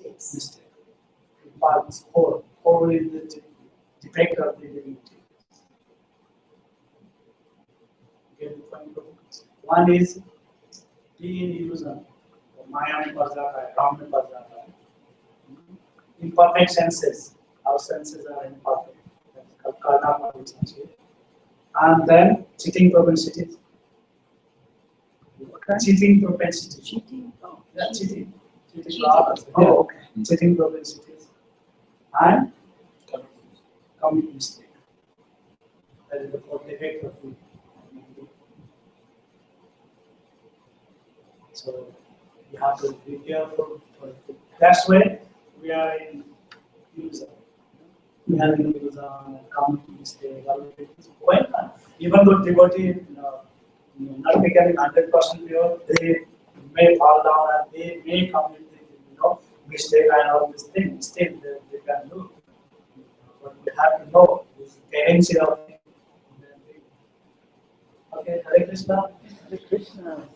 Mistake. Parts four. Four is the defect of the divinity. Get the point. One is being in illusion. माया में पड़ जाता है, काम में पड़ जाता है. Imperfect senses. Our senses are imperfect. That's called karma. And then cheating propensities. Okay. Cheating propensities. Cheating? Oh. Yeah, cheating. Cheating. Cheating. Yeah. Oh, okay. Cheating propensities. And commit mistake. That is the fourth defect of the. So you have to be careful. That's why we are in illusion. We have an illusion, commit mistake, all of it is going on. Even though devotee not becoming 100% pure, they may fall down and they may commit mistake and all these things. Still they can do. But we have to know this tendency of. Okay, Hare Krishna. Hare Krishna.